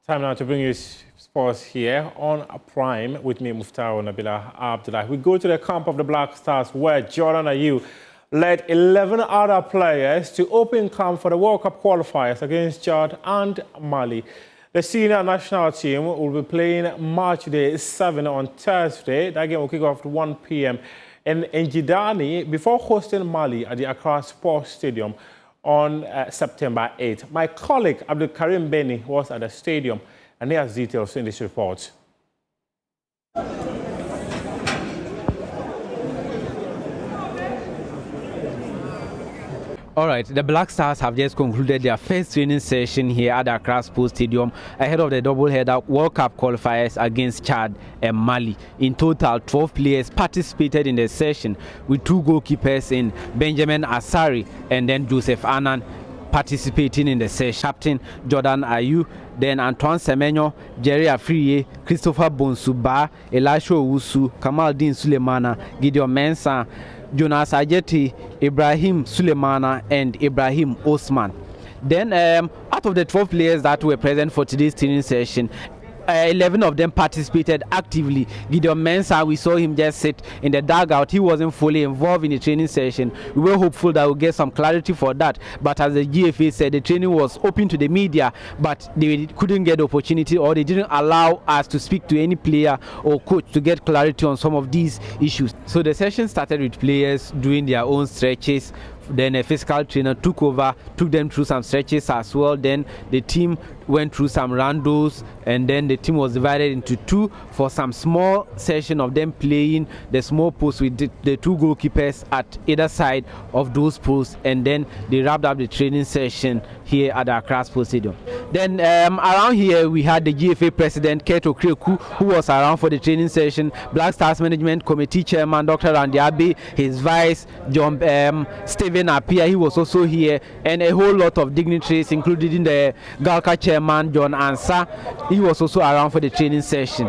Time now to bring you sports here on Prime with me, Muftaro Nabila Abdullah. We go to the camp of the Black Stars where Jordan Ayew led 11 other players to open camp for the World Cup qualifiers against Chad and Mali. The senior national team will be playing Match Day 7 on Thursday. That game will kick off at 1 p.m. in Njidani before hosting Mali at the Accra Sports Stadium on September 8th. My colleague Abdul Karim Beni was at the stadium and he has details in this report. All right, the Black Stars have just concluded their first training session here at the Accra Sports Stadium ahead of the double-header World Cup qualifiers against Chad and Mali. In total, 12 players participated in the session, with 2 goalkeepers in Benjamin Asari and then Joseph Annan participating in the session. Captain Jordan Ayew, then Antoine Semenyo, Jerry Afriye, Christopher Bonsuba, Elisha Owusu, Kamaldeen Sulemana, Gideon Mensah, Jonas Ajeti, Ibrahim Sulemana, and Ibrahim Osman. Then, out of the 12 players that were present for today's training session, 11 of them participated actively. Gideon Mensah, we saw him just sit in the dugout. He wasn't fully involved in the training session. We were hopeful that we'll get some clarity for that. But as the GFA said, the training was open to the media, but they couldn't get the opportunity, or they didn't allow us to speak to any player or coach to get clarity on some of these issues. So the session started with players doing their own stretches. Then a physical trainer took over, took them through some stretches as well. Then the team went through some randos, and then the team was divided into 2 for some small session of them playing the small post with the 2 goalkeepers at either side of those posts, and then they wrapped up the training session here at the Accra Sports Stadium. Then around here we had the GFA president Kurt Okreku, who was around for the training session, Black Stars Management Committee Chairman Dr. Randy Abbey, his vice John Stephen Apia, he was also here, and a whole lot of dignitaries, including the Galka Chairman John Ansa, he was also around for the training session.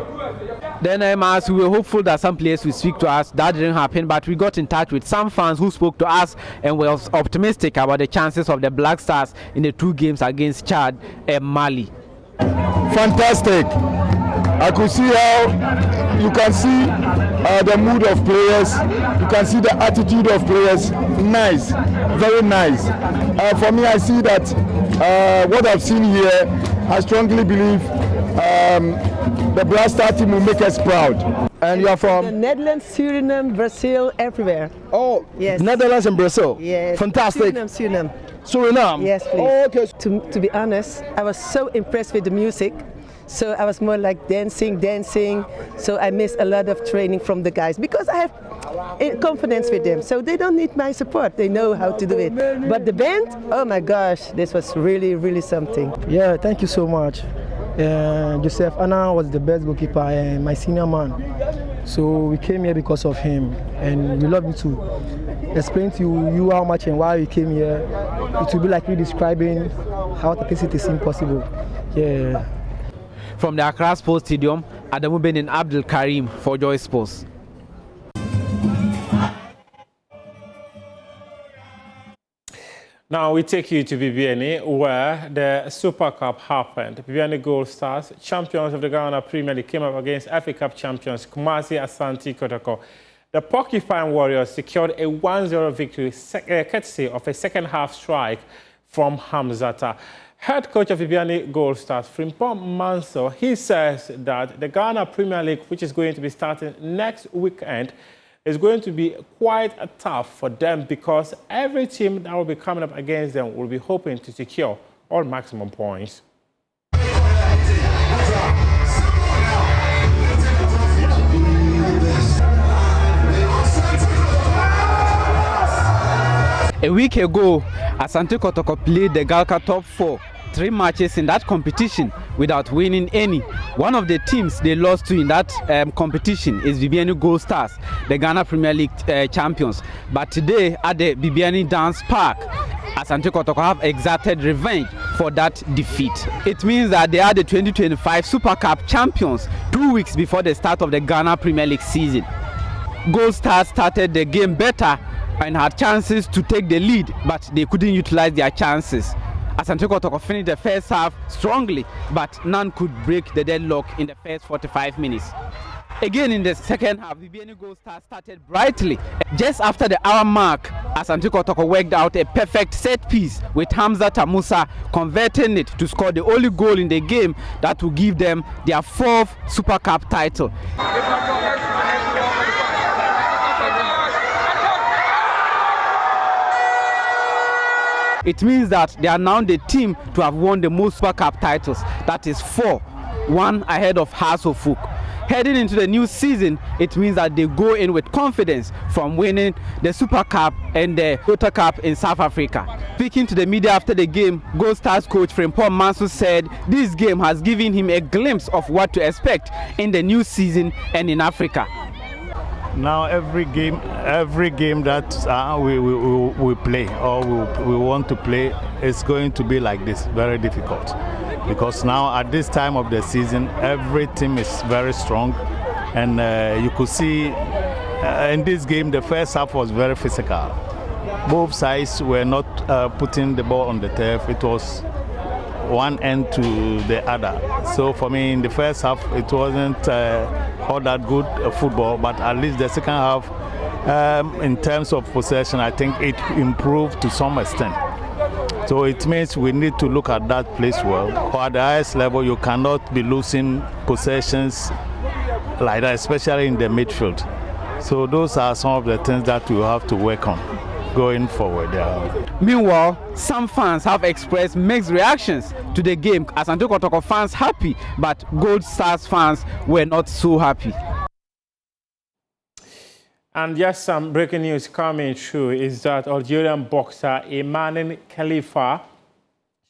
Then as we were hopeful that some players would speak to us, that didn't happen, but we got in touch with some fans who spoke to us and were optimistic about the chances of the Black Stars in the 2 games against Chad and Mali. Fantastic. I could see how you can see the mood of players, you can see the attitude of players. Nice, very nice. For me, I see that what I've seen here, I strongly believe the Black Star team will make us proud. And you are from? The Netherlands, Suriname, Brazil, everywhere. Oh, yes. Netherlands and Brazil. Yes. Fantastic. Suriname. Suriname? Yes, please. Oh, okay. To be honest, I was so impressed with the music. So I was more like dancing. So I missed a lot of training from the guys because I have confidence with them. So they don't need my support. They know how to do it. But the band, oh my gosh, this was really, really something. Yeah, thank you so much. Joseph Anna was the best goalkeeper and my senior man. So we came here because of him, and we love you to explain to you how much and why we came here. It will be like you describing how the place is impossible. Yeah. From the Accra Sports Stadium, Adamu Benin Abdul Karim for Joy Sports. Now we take you to BBNE, where the Super Cup happened. BBNE Gold Stars, champions of the Ghana Premier League, came up against FA Cup champions Kumasi Asante Kotoko. The Porcupine Warriors secured a 1-0 victory, courtesy of a second-half strike from Hamzata. Head coach of BBNE Gold Stars, Frimpong Manso, he says that the Ghana Premier League, which is going to be starting next weekend, is going to be quite tough for them because every team that will be coming up against them will be hoping to secure all maximum points. A week ago, Asante Kotoko played the Galka Top 4, 3 matches in that competition without winning any. One of the teams they lost to in that competition is BBNE Gold Stars, the Ghana Premier League champions. But today at the BBNE Dance Park, Asante Kotoko have exacted revenge for that defeat. It means that they are the 2025 Super Cup champions 2 weeks before the start of the Ghana Premier League season. Gold Stars started the game better and had chances to take the lead, but they couldn't utilize their chances. Asante Kotoko finished the first half strongly, but none could break the deadlock in the first 45 minutes. Again in the second half, the BNU Gold Stars started brightly. Just after the hour mark, Asante Kotoko worked out a perfect set piece with Hamza Tamusa converting it to score the only goal in the game that will give them their 4th Super Cup title. It means that they are now the team to have won the most Super Cup titles. That is 4, 1 ahead of Hasselhoff. Heading into the new season, it means that they go in with confidence from winning the Super Cup and the Toyota Cup in South Africa. Speaking to the media after the game, Gold Stars coach Frimpong Manso said this game has given him a glimpse of what to expect in the new season and in Africa. Now every game that we play or we want to play is going to be like this, very difficult. Because now at this time of the season, every team is very strong, and you could see in this game the first half was very physical. Both sides were not putting the ball on the turf. It was one end to the other. So for me, in the first half, it wasn't all that good football, but at least the second half, in terms of possession, I think it improved to some extent. So it means we need to look at that place well. Or at the highest level, you cannot be losing possessions like that, especially in the midfield. So those are some of the things that we have to work on going forward. Meanwhile, some fans have expressed mixed reactions to the game. Asante Kotoko fans happy, but Gold Stars fans were not so happy. And yes, some breaking news coming through is that Algerian boxer Iman Khelif,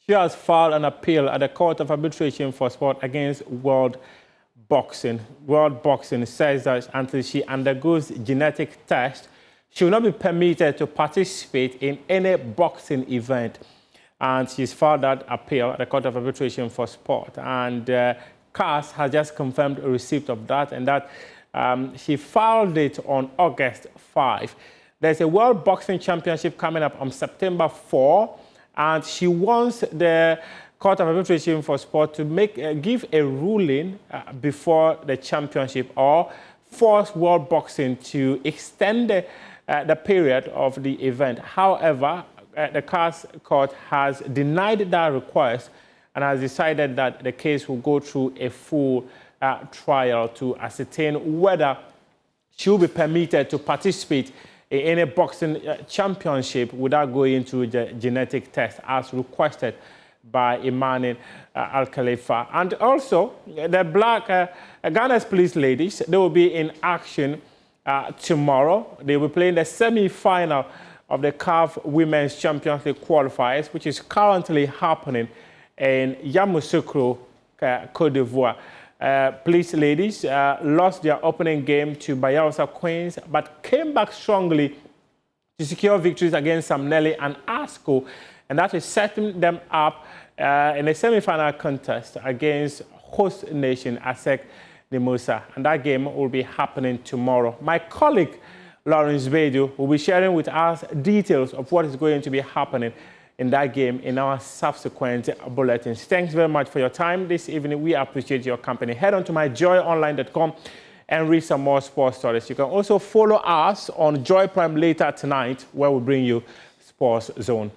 she has filed an appeal at the Court of Arbitration for Sport against World Boxing. World Boxing says that until she undergoes genetic test, she will not be permitted to participate in any boxing event. And she's filed that appeal at the Court of Arbitration for Sport. And CAS has just confirmed a receipt of that, and that she filed it on August 5. There's a World Boxing Championship coming up on September 4, and she wants the Court of Arbitration for Sport to give a ruling before the championship, or force World Boxing to extend the period of the event. However, the CAS court has denied that request and has decided that the case will go through a full trial to ascertain whether she will be permitted to participate in any boxing championship without going through the genetic test as requested by Iman Khelif. And also, the Black Ghana's police ladies, they will be in action tomorrow. They will play in the semi-final of the CAF Women's Champions League qualifiers, which is currently happening in Yamoussoukro, Côte d'Ivoire. Police ladies lost their opening game to Bayelsa Queens, but came back strongly to secure victories against Samnelli and ASCO, and that is setting them up in a semi-final contest against host nation ASEC Nimusa, and that game will be happening tomorrow. My colleague Lawrence Bedu will be sharing with us details of what is going to be happening in that game in our subsequent bulletins. Thanks very much for your time this evening. We appreciate your company. Head on to myjoyonline.com and read some more sports stories. You can also follow us on Joy Prime later tonight, where we bring you Sports Zone.